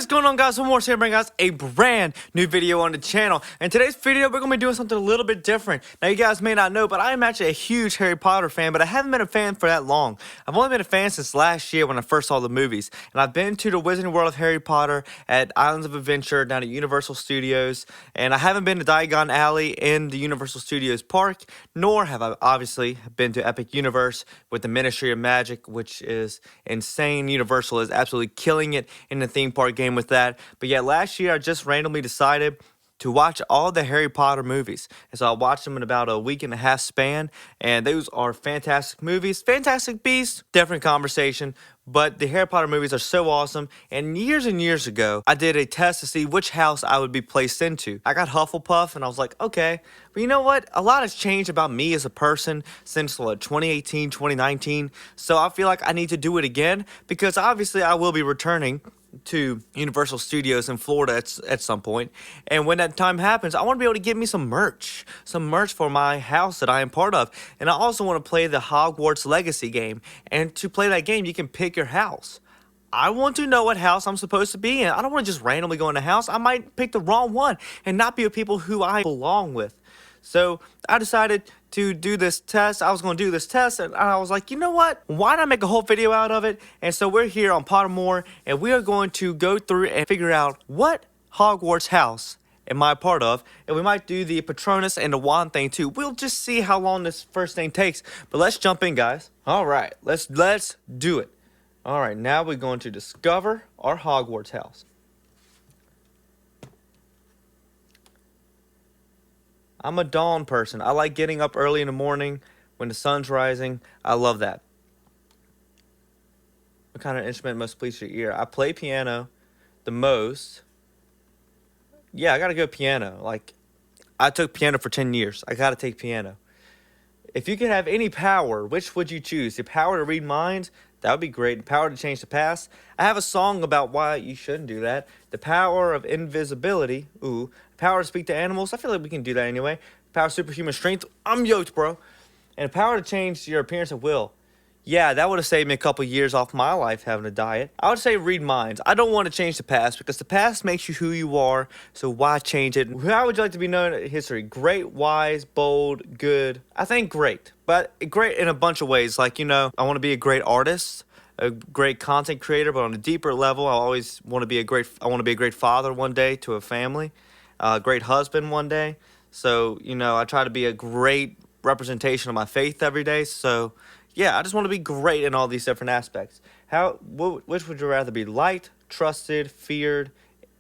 going on, guys? One more here, bring guys a brand new video on the channel. In today's video, we're going to be doing something a little bit different. Now, you guys may not know, but I am actually a huge Harry Potter fan, but I haven't been a fan for that long. I've only been a fan since last year when I first saw the movies. And I've been to the Wizarding World of Harry Potter at Islands of Adventure down at Universal Studios. And I haven't been to Diagon Alley in the Universal Studios park, nor have I obviously been to Epic Universe with the Ministry of Magic, which is insane. Universal is absolutely killing it in the theme park game with that. But yeah, last year I just randomly decided to watch all the Harry Potter movies. And so I watched them in about a week and a half span, and those are fantastic movies. Fantastic Beasts, different conversation, but the Harry Potter movies are so awesome. And years ago, I did a test to see which house I would be placed into. I got Hufflepuff, and I was like, okay, but you know what? A lot has changed about me as a person since 2018, 2019. So I feel like I need to do it again, because obviously I will be returning to Universal Studios in Florida at some point. And when that time happens, I want to be able to get me some merch for my house that I am part of. And I also want to play the Hogwarts Legacy game. And to play that game, you can pick your house. I want to know what house I'm supposed to be in. I don't want to just randomly go in a house. I might pick the wrong one and not be with people who I belong with. So I decided to do this test. I was going to do this test, and I was like, you know what? Why not make a whole video out of it? And so we're here on Pottermore, and we are going to go through and figure out what Hogwarts house am I a part of, and we might do the Patronus and the wand thing too. We'll just see how long this first thing takes, but let's jump in, guys. All right, let's do it. All right, now we're going to discover our Hogwarts house. I'm a dawn person. I like getting up early in the morning when the sun's rising. I love that. What kind of instrument most please your ear? I play piano the most. Yeah, I gotta go piano. Like, I took piano for 10 years. I gotta take piano. If you could have any power, which would you choose? The power to read minds? That would be great. The power to change the past? I have a song about why you shouldn't do that. The power of invisibility. Ooh. Power to speak to animals? I feel like we can do that anyway. Power of superhuman strength? I'm yoked, bro. And power to change your appearance at will. Yeah, that would have saved me a couple years off my life having a diet. I would say read minds. I don't want to change the past because the past makes you who you are, so why change it? How would you like to be known in history? Great, wise, bold, good. I think great, but great in a bunch of ways. Like, you know, I want to be a great artist, a great content creator, but on a deeper level, I always want to be a great father one day to a family, a great husband one day. So, you know, I try to be a great representation of my faith every day. So, yeah, I just want to be great in all these different aspects. Which would you rather be? Liked, trusted, feared,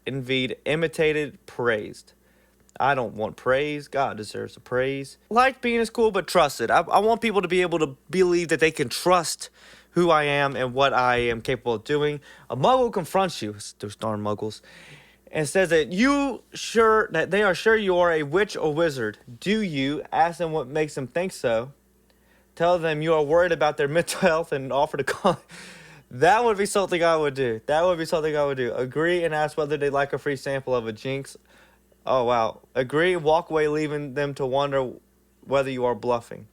envied, imitated, praised? I don't want praise. God deserves the praise. Liked being is cool, but trusted. I want people to be able to believe that they can trust who I am and what I am capable of doing. A muggle confronts you, those darn muggles, and says that they are sure you are a witch or wizard. Do you? Ask them what makes them think so. Tell them you are worried about their mental health and offer to call. That would be something I would do. Agree and ask whether they'd like a free sample of a Jinx. Oh, wow. Agree, walk away, leaving them to wonder whether you are bluffing.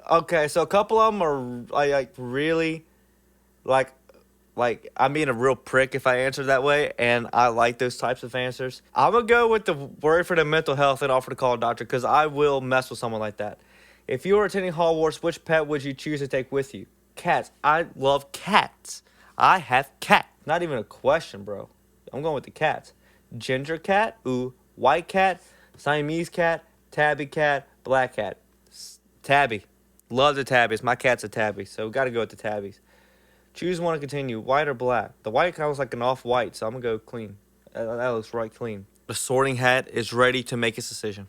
Okay, so a couple of them are like really, like I'm being a real prick if I answer that way, and I like those types of answers. I'm going to go with the worry for their mental health and offer to call a doctor, because I will mess with someone like that. If you were attending Hogwarts, which pet would you choose to take with you? Cats. I love cats. I have cats. Not even a question, bro. I'm going with the cats. Ginger cat. Ooh. White cat. Siamese cat. Tabby cat. Black cat. Tabby. Love the tabbies. My cat's a tabby, so got to go with the tabbies. Choose one to continue, white or black. The white kind of was like an off-white, so I'm going to go clean. That looks right clean. The sorting hat is ready to make its decision.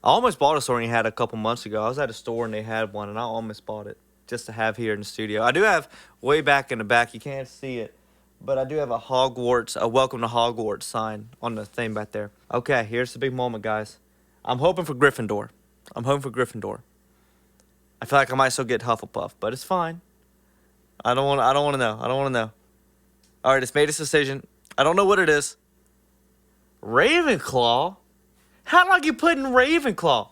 I almost bought a sorting hat a couple months ago. I was at a store and they had one, and I almost bought it just to have here in the studio. I do have, way back in the back, you can't see it, but I do have a welcome to Hogwarts sign on the thing back there. Okay, here's the big moment, guys. I'm hoping for Gryffindor. I feel like I might still get Hufflepuff, but it's fine. I don't want to know. All right, it's made its decision. I don't know what it is. Ravenclaw? How long you put in Ravenclaw?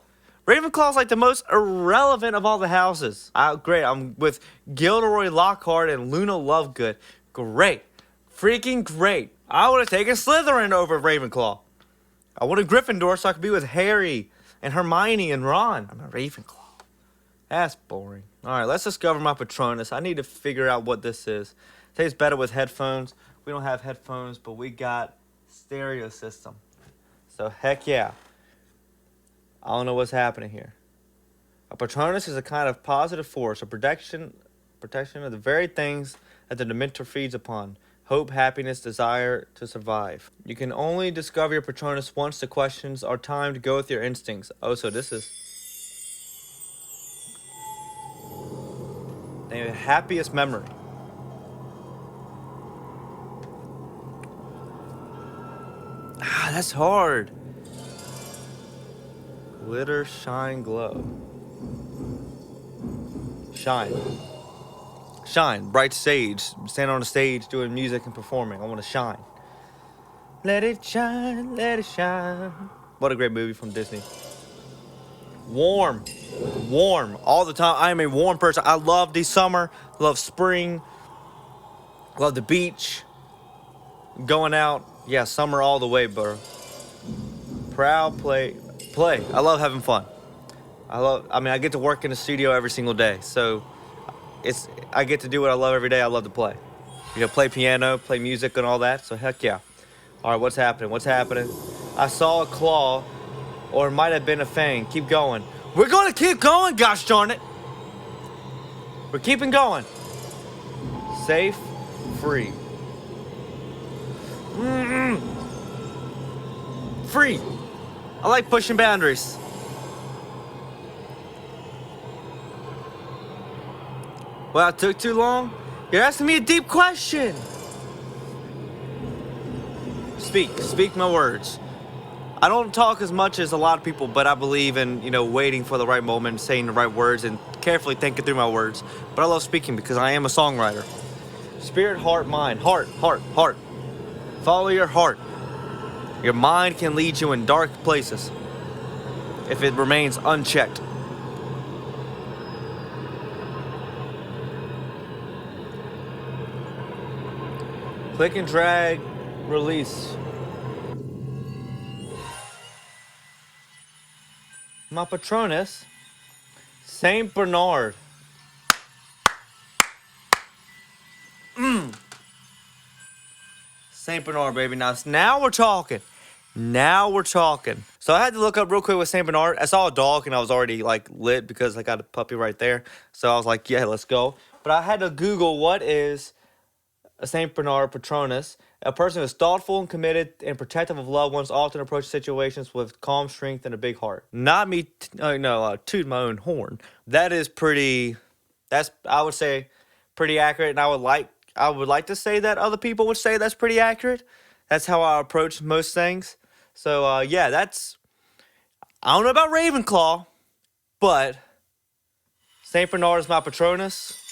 Ravenclaw's like the most irrelevant of all the houses. Great, I'm with Gilderoy Lockhart and Luna Lovegood. Great. Freaking great. I would have taken Slytherin over Ravenclaw. I wanted Gryffindor so I could be with Harry and Hermione and Ron. I'm a Ravenclaw. That's boring. Alright, let's discover my Patronus. I need to figure out what this is. It tastes better with headphones. We don't have headphones, but we got stereo system. So heck yeah. I don't know what's happening here. A Patronus is a kind of positive force, a protection of the very things that the Dementor feeds upon. Hope, happiness, desire to survive. You can only discover your Patronus once the questions are timed to go with your instincts. Oh, so this is the happiest memory. Ah, that's hard. Glitter, shine, glow. Shine. Shine. Bright stage. Standing on a stage doing music and performing. I want to shine. Let it shine, let it shine. What a great movie from Disney. Warm. Warm. All the time. I am a warm person. I love the summer. Love spring. Love the beach. Going out. Yeah, summer all the way, bro. Proud, play. I love having fun. I get to work in the studio every single day. So I get to do what I love every day. I love to play. Play piano, play music and all that. So heck yeah. All right, what's happening? What's happening? I saw a claw, or it might have been a fang. Keep going. We're going to keep going, gosh darn it. We're keeping going. Safe, free. Free. I like pushing boundaries. Well, it took too long? You're asking me a deep question. Speak my words. I don't talk as much as a lot of people, but I believe in, waiting for the right moment, saying the right words, and carefully thinking through my words. But I love speaking because I am a songwriter. Spirit, heart, mind. Heart. Follow your heart. Your mind can lead you in dark places if it remains unchecked. Click and drag, release. My Patronus, Saint Bernard. Saint Bernard, baby. Now we're talking. So I had to look up real quick with Saint Bernard. I saw a dog and I was already lit because I got a puppy right there. So I was like, yeah, let's go. But I had to Google what is a Saint Bernard Patronus. A person who is thoughtful and committed and protective of loved ones, often approach situations with calm strength and a big heart. Not me, toot my own horn. That is I would say, pretty accurate. And I would like to say that other people would say that's pretty accurate. That's how I approach most things. So, yeah, I don't know about Ravenclaw, but Saint Bernard is my Patronus.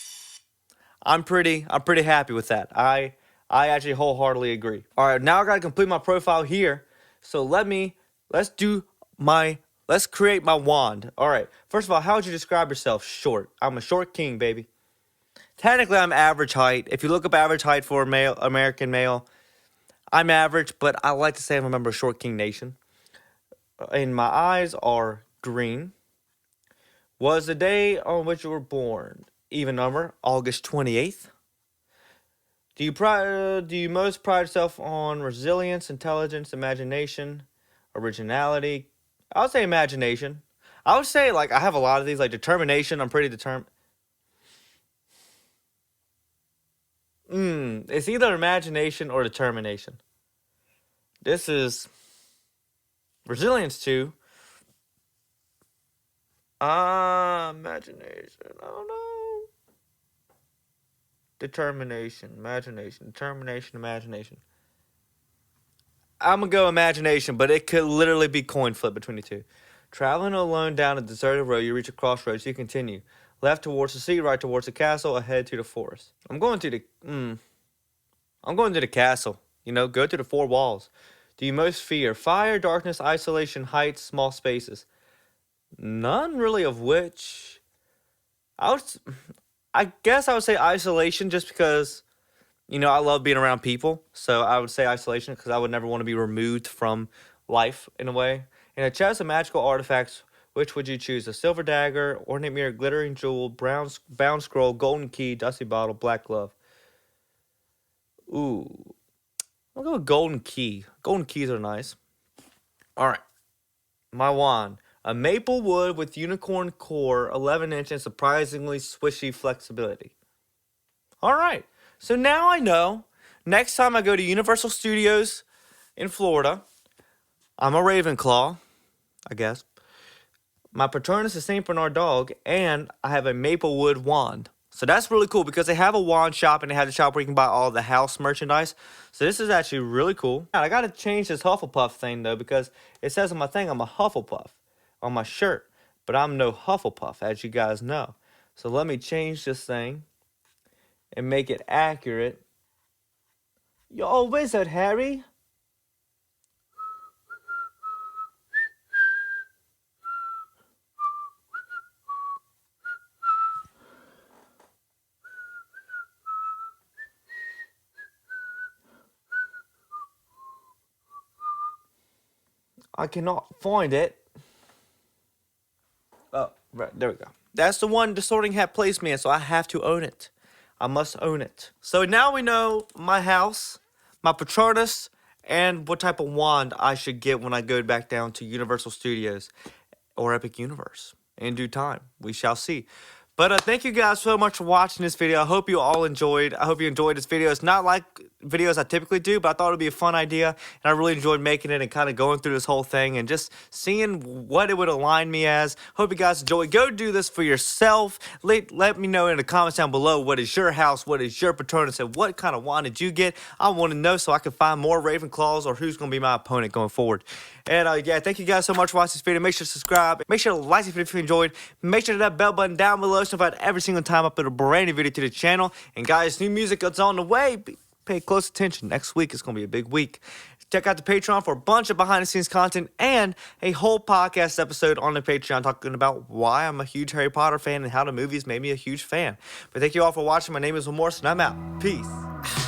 I'm pretty happy with that. I actually wholeheartedly agree. All right, now I gotta complete my profile here. So let's create my wand. All right, first of all, how would you describe yourself? Short. I'm a short king, baby. Technically, I'm average height. If you look up average height for a male, American male, I'm average, but I like to say I'm a member of Short King Nation. And my eyes are green. Was the day on which you were born? Even number, August 28th. Do you most pride yourself on resilience, intelligence, imagination, originality? I would say imagination. I would say I have a lot of these, determination. I'm pretty determined. It's either imagination or determination. This is resilience too. Imagination. I don't know. Determination, imagination, determination, imagination. I'm gonna go imagination, but it could literally be coin flip between the two. Traveling alone down a deserted road, you reach a crossroads. You continue left towards the sea, right towards the castle, ahead to the forest. I'm going to the castle. Go to the four walls. Do you most fear fire, darkness, isolation, heights, small spaces? None really of which. I would, I guess I would say isolation just because, I love being around people. So I would say isolation because I would never want to be removed from life in a way. In a chest of magical artifacts, which would you choose? A silver dagger, ornate mirror, glittering jewel, bound scroll, golden key, dusty bottle, black glove. Ooh, I'll go with golden key. Golden keys are nice. All right, my wand. A maple wood with unicorn core, 11-inch, and surprisingly swishy flexibility. All right, so now I know. Next time I go to Universal Studios in Florida, I'm a Ravenclaw, I guess. My Patronus is St. Bernard dog, and I have a Maplewood wand. So that's really cool because they have a wand shop and they have the shop where you can buy all the house merchandise. So this is actually really cool. Now, I got to change this Hufflepuff thing though because it says on my thing I'm a Hufflepuff on my shirt, but I'm no Hufflepuff as you guys know. So let me change this thing and make it accurate. You're a wizard, Harry. I cannot find it. Oh, right, there we go. That's the one the Sorting Hat placed me in, so I have to own it. I must own it. So now we know my house, my Patronus, and what type of wand I should get when I go back down to Universal Studios or Epic Universe. In due time, we shall see. But thank you guys so much for watching this video. I hope you all enjoyed. I hope you enjoyed this video. It's not like videos I typically do, but I thought it would be a fun idea. And I really enjoyed making it and kind of going through this whole thing and just seeing what it would align me as. Hope you guys enjoy. Go do this for yourself. Let me know in the comments down below what is your house, what is your Patronus, and what kind of wand did you get. I want to know so I can find more Ravenclaws or who's going to be my opponent going forward. And yeah, thank you guys so much for watching this video. Make sure to subscribe. Make sure to like this video if you enjoyed. Make sure to hit that bell button down below so notified every single time I put a brand new video to the channel. And guys, new music is on the way. Pay close attention. Next week is going to be a big week. Check out the Patreon for a bunch of behind-the-scenes content and a whole podcast episode on the Patreon talking about why I'm a huge Harry Potter fan and how the movies made me a huge fan. But thank you all for watching. My name is Will Morrison. I'm out. Peace.